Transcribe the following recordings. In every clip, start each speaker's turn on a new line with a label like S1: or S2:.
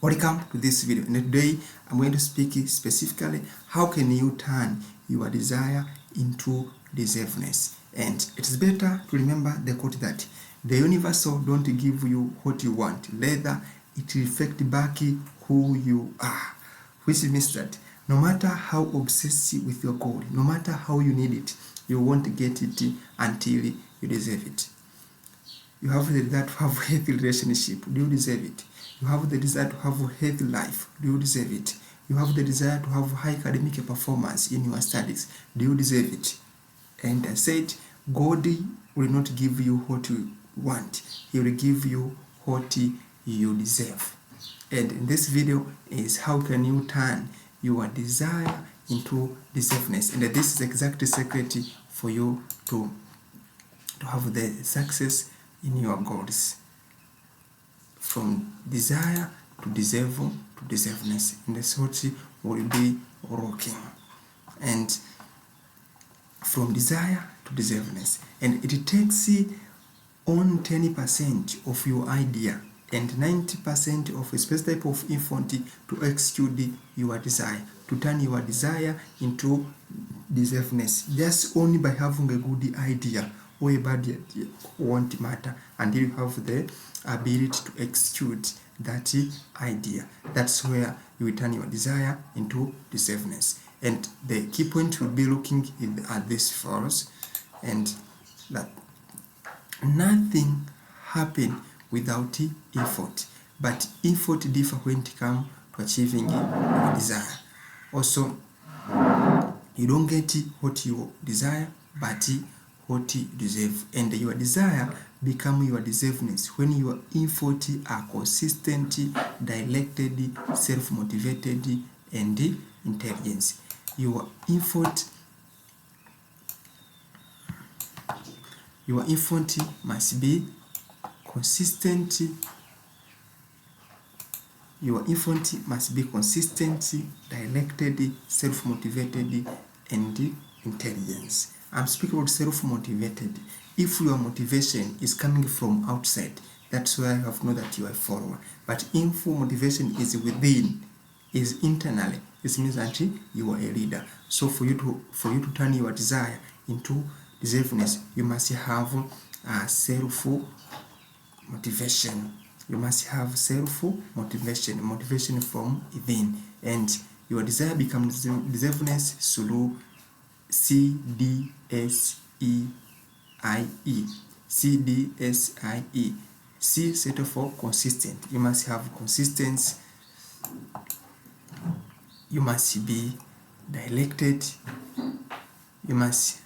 S1: Welcome to this video, and today I'm going to speak specifically how can you turn your desire into deservingness. And it is better to remember the quote that the universal don't give you what you want, rather it reflect back who you are, which means that no matter how obsessed with your goal, no matter how you need it, you won't get it until you deserve it. You have the desire to have a healthy relationship. Do you deserve it? You have the desire to have a healthy life. Do you deserve it? You have the desire to have high academic performance in your studies. Do you deserve it? And I said, God will not give you what you want. He will give you what you deserve. And in this video is how can you turn your desire into deservingness. And this is exactly secret for you to have the success in your goals. From desire to deservingness, and the sort will be working. And from desire to deservingness, and it takes on 10% of your idea and 90% of a specific type of effort to execute your desire, to turn your desire into deservingness. Just only by having a good idea or a bad idea won't matter until you have the ability to execute that idea. That's where you will turn your desire into deservingness. And the key point will be looking at this first, and that nothing happens without effort, but effort differ when it comes to achieving your desire. Also, you don't get what you desire, but what you deserve, and your desire become your deservingness when your effort are consistent, directed, self-motivated, and intelligence. Your effort must be consistent. Your effort must be consistent, directed, self-motivated, and intelligence. I'm speaking about self-motivated. If your motivation is coming from outside, that's where you have to know that you are a follower. But if motivation is within, is internally, this means that you are a leader. So for you to turn your desire into deservingness, you must have self-motivation. You must have self-motivation, motivation from within, and your desire becomes deservingness through CDSIE. CDSIE. C set for consistent. You must have consistency. You must be directed. You must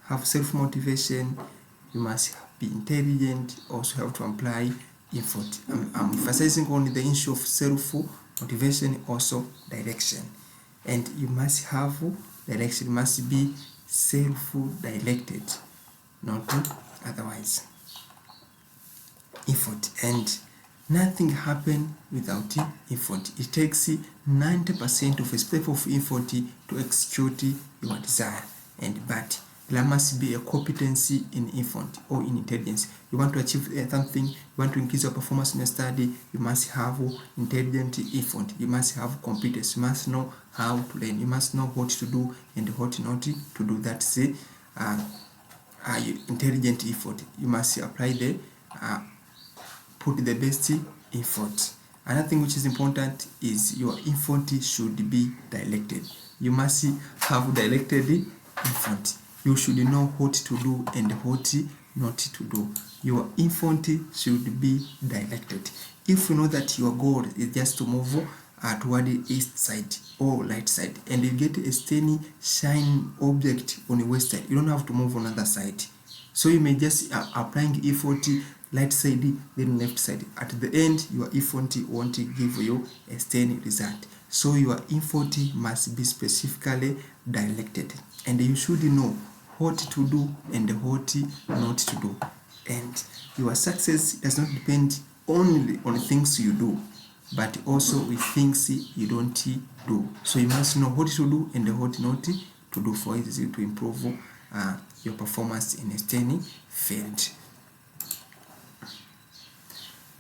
S1: have self-motivation. You must be intelligent. Also have to apply effort. I'm emphasizing on the issue of self-motivation, also direction. And you must have direction. You must be self-directed, not otherwise. Effort, and nothing happens without effort. It takes 90% of a step of effort to execute your desire, but there must be a competency in effort or in intelligence. You want to achieve something, you want to increase your performance in a study, you must have intelligent effort. You must have competence. You must know how to learn. You must know what to do and what not to do. That's intelligent effort. You must apply put the best effort. Another thing which is important is your effort should be directed. You must have directed effort. You should know what to do and what not to do. Your effort should be directed. If you know that your goal is just to move toward the east side or right side, and you get a steady shine object on the west side, you don't have to move on the other side. So you may just applying effort right side, then left side. At the end, your effort won't give you a steady result. So your effort must be specifically directed, and you should know what to do and what not to do. And your success does not depend only on things you do, but also with things you don't do. So you must know what to do and what not to do for it to improve your performance in a steady field.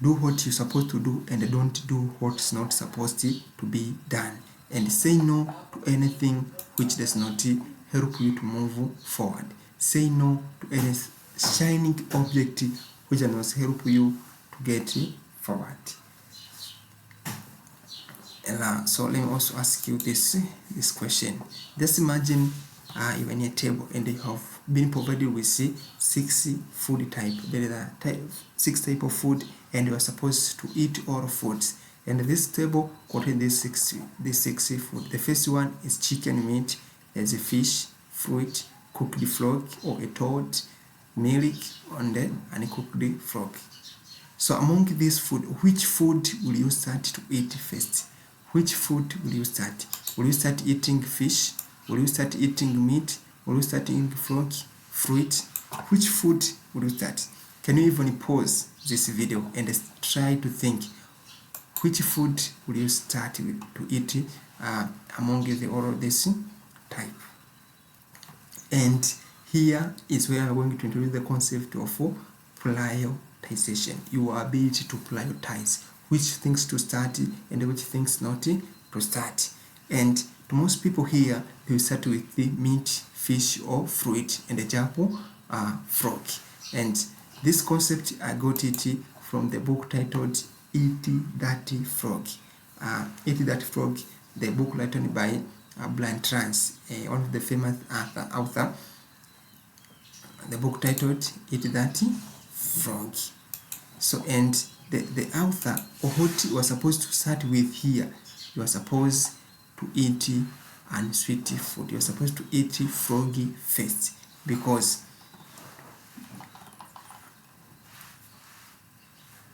S1: Do what you're supposed to do and don't do what's not supposed to be done. And say no to anything which does not help you to move forward. Say no to any shining object which does not help you to get forward. So let me also ask you this question. Just imagine you are near a table and you have been provided with 6 food type. There are 6 type of food and you are supposed to eat all foods. And this table contains these six food. The first one is chicken meat. There's a fish, fruit, cooked frog or a toad, milk, and then uncooked frog. So among these food, which food will you start to eat first? Which food will you start? Will you start eating fish? Will you start eating meat? Will you start eating frog, fruit? Which food will you start? Can you even pause this video and try to think which food will you start to eat among all of this type? And here is where I'm going to introduce the concept of prioritization. Your ability to prioritize which things to start and which things not to start. And to most people here, they will start with the meat, fish, or fruit, and the japo frog. And this concept, I got it from the book titled Eat That Frog. Eat That Frog, the book written by Brian Trans, one of the famous author. The book titled Eat That Frog. So, and the author, or what you are supposed to start with here, you are supposed to eat unsweet food. You are supposed to eat froggy first, because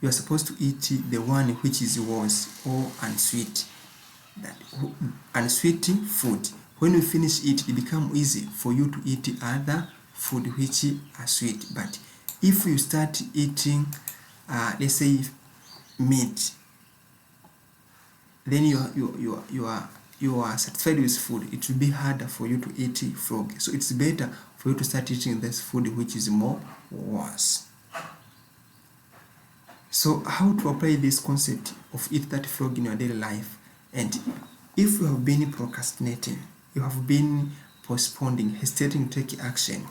S1: you are supposed to eat the one which is worse or unsweet. That unsweet food, when you finish it becomes easy for you to eat other food which are sweet. But if you start eating let's say meat, then you are satisfied with food, it will be harder for you to eat frog. So it's better for you to start eating this food which is more worse. So how to apply this concept of eat that frog in your daily life? And if you have been procrastinating, you have been postponing, hesitating to take action,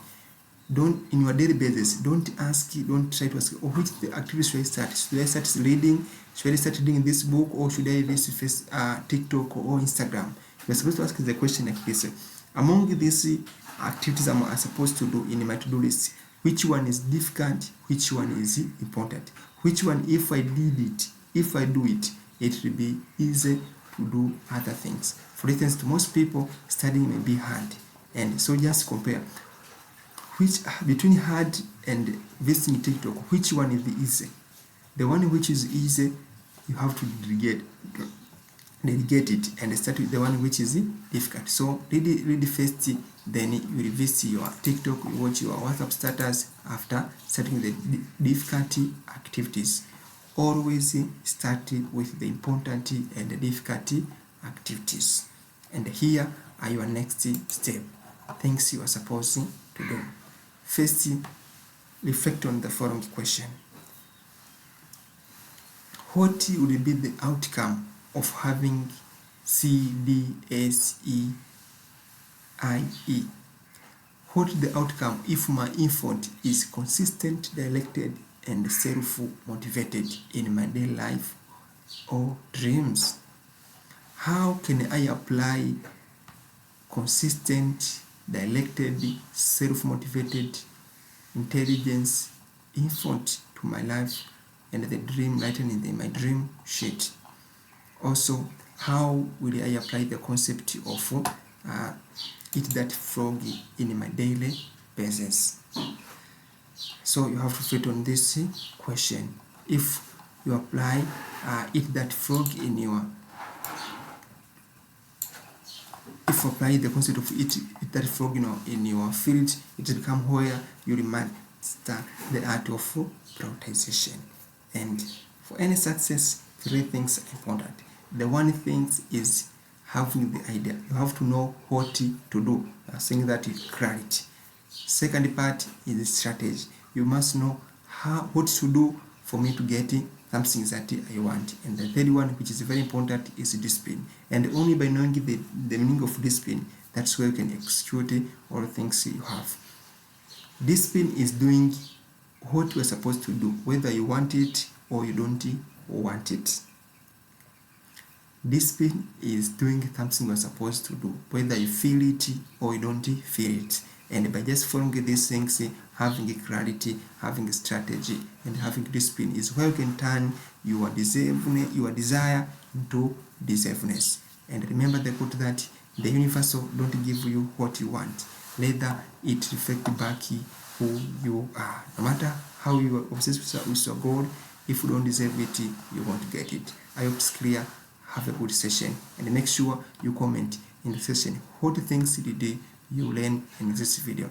S1: don't, in your daily basis, don't try to ask, oh, which the activities should I start? Should I start reading? Should I start reading this book? Or should I visit TikTok or Instagram? You're supposed to ask the question like this: among these activities I'm supposed to do in my to-do list, which one is difficult? Which one is important? Which one, if I do it, it will be easy to do other things. For instance, to most people, studying may be hard, and so just compare which between hard and visiting TikTok, which one is the easy? The one which is easy, you have to delegate it and start with the one which is difficult. So read first, then you visit your TikTok, you watch your WhatsApp status after starting the difficult activities. Always start with the important and the difficult activities. And here are your next step, things you are supposed to do. First, reflect on the following question: what will be the outcome of having CDSEIE? What is the outcome if my effort is consistent, directed, and self-motivated in my daily life or dreams? How can I apply consistent, directed, self-motivated, intelligence, effort to my life and the dream written in my dream sheet? Also, how will I apply the concept of eat that frog in my daily basis? So you have to reflect on this question. If you apply eat that frog in your, if you apply the concept of eat that frog in your field, it will become where you will master the art of prioritization. And for any success, 3 things are important. The one thing is having the idea. You have to know what to do. Saying that is clarity. Second part is the strategy. You must know what to do for me to get something that I want. And the third one, which is very important, is discipline. And only by knowing the meaning of discipline, that's where you can execute all the things you have. Discipline is doing what you are supposed to do, whether you want it or you don't want it. Discipline is doing something you are supposed to do, whether you feel it or you don't feel it. And by just following these things, having clarity, having a strategy, and having discipline is where you can turn your desire into deservingness. And remember the quote that the universe don't give you what you want, rather it reflects back who you are. No matter how you are obsessed with your goal, if you don't deserve it, you won't get it. I hope it's clear. Have a good session, and make sure you comment in the session what things did you learn in this video.